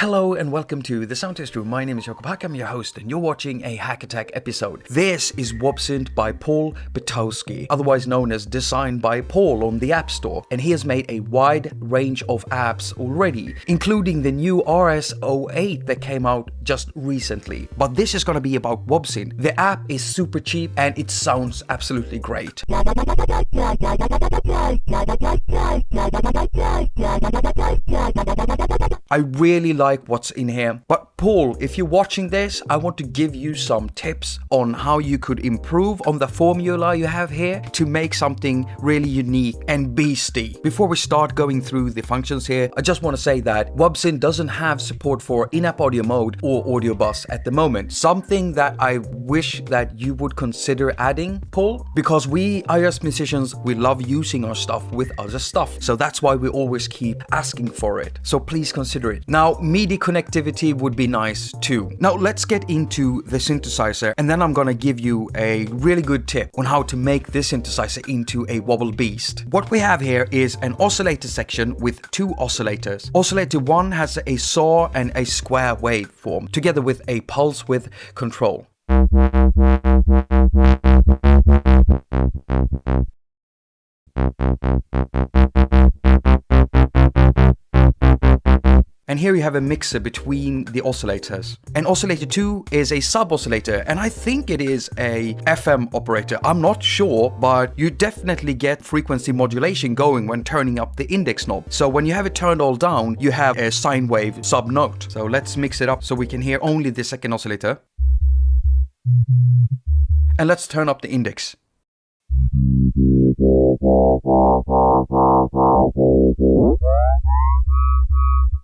Hello and welcome to the Sound Test Room. My name is Jakob, I'm your host, and you're watching a haQ episode. This is WubSynth by Paul Butowski, otherwise known as Designed by Paul on the App Store, and he has made a wide range of apps already, including the new RS08 that came out just recently. But this is going to be about WubSynth. The app is super cheap and it sounds absolutely great. I really like what's in here. But Paul, if you're watching this, I want to give you some tips on how you could improve on the formula you have here to make something really unique and beastie. Before we start going through the functions here, I just want to say that WubSynth doesn't have support for in-app audio mode or audio bus at the moment. Something that I wish that you would consider adding, Paul, because we iOS musicians, we love using our stuff with other stuff. So that's why we always keep asking for it. So please consider it. Now, MIDI connectivity would be nice too. Now let's get into the synthesizer, and then I'm gonna give you a really good tip on how to make this synthesizer into a wobble beast. What we have here is an oscillator section with two oscillators. Oscillator 1 has a saw and a square waveform, together with a pulse width control. And here you have a mixer between the oscillators. And oscillator 2 is a sub-oscillator, and I think it is a FM operator. I'm not sure, but you definitely get frequency modulation going when turning up the index knob. So when you have it turned all down, you have a sine wave sub-note. So let's mix it up so we can hear only the second oscillator. And let's turn up the index.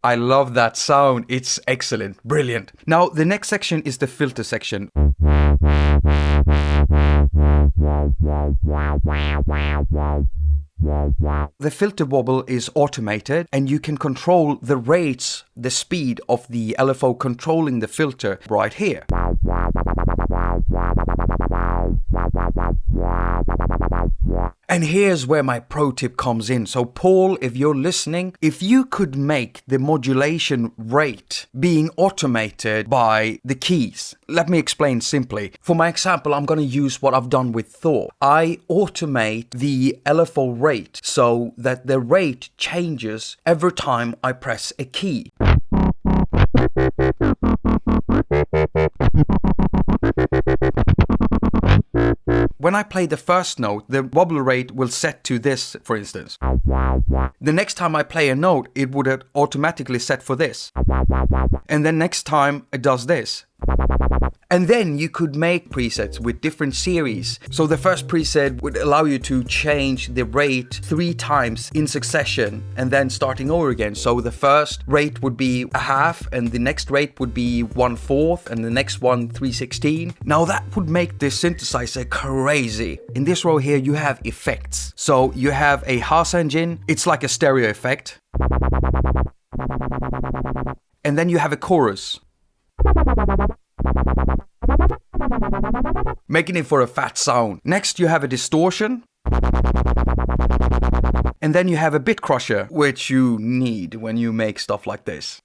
I love that sound, it's excellent, brilliant. Now the next section is the filter section. The filter wobble is automated, and you can control the rates, the speed of the LFO controlling the filter right here. And here's where my pro tip comes in. So Paul, if you're listening, if you could make the modulation rate being automated by the keys. Let me explain simply. For my example, I'm going to use what I've done with Thor. I automate the LFO rate so that the rate changes every time I press a key. When I play the first note, the wobble rate will set to this, for instance. The next time I play a note, it would automatically set for this. And then next time it does this. And then you could make presets with different series. So the first preset would allow you to change the rate 3 times in succession and then starting over again. So the first rate would be a half, and the next rate would be 1/4, and the next one 3/16. Now that would make this synthesizer crazy. In this row here you have effects. So you have a house engine, it's like a stereo effect. And then you have a chorus, making it for a fat sound. Next you have a distortion. And then you have a bit crusher, which you need when you make stuff like this.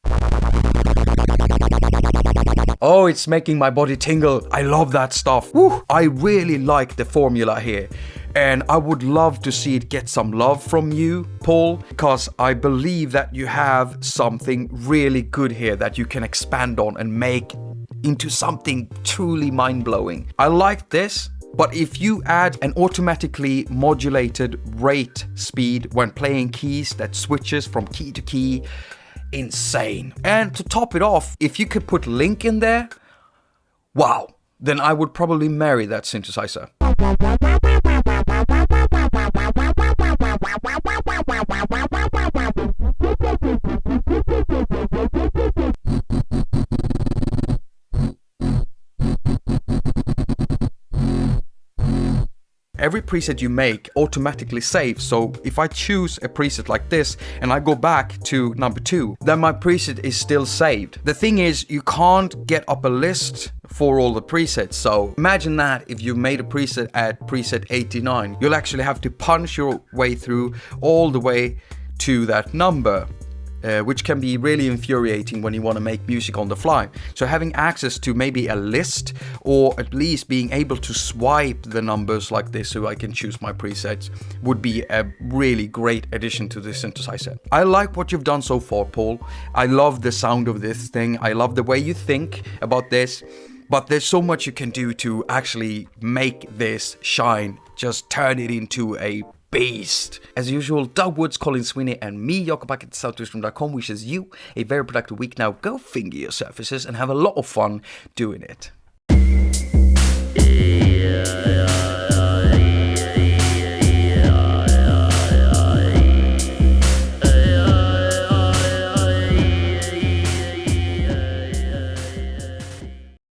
Oh, it's making my body tingle. I love that stuff. Woo! I really like the formula here. And I would love to see it get some love from you, Paul, because I believe that you have something really good here that you can expand on and make into something truly mind-blowing. I like this, but if you add an automatically modulated rate speed when playing keys that switches from key to key, insane. And to top it off, if you could put Link in there, wow, then I would probably marry that synthesizer. Every preset you make automatically saves, so if I choose a preset like this and I go back to number 2, then my preset is still saved. The thing is, you can't get up a list for all the presets, so imagine that if you made a preset at preset 89, you'll actually have to punch your way through all the way to that number. which can be really infuriating when you want to make music on the fly. So having access to maybe a list, or at least being able to swipe the numbers like this so I can choose my presets, would be a really great addition to this synthesizer. I like what you've done so far, Paul. I love the sound of this thing. I love the way you think about this. But there's so much you can do to actually make this shine. Just turn it into a beast. As usual, Doug Woods, Colin Sweeney, and me, Jakob back at southwestern.com wishes you a very productive week. Now go finger your surfaces and have a lot of fun doing it.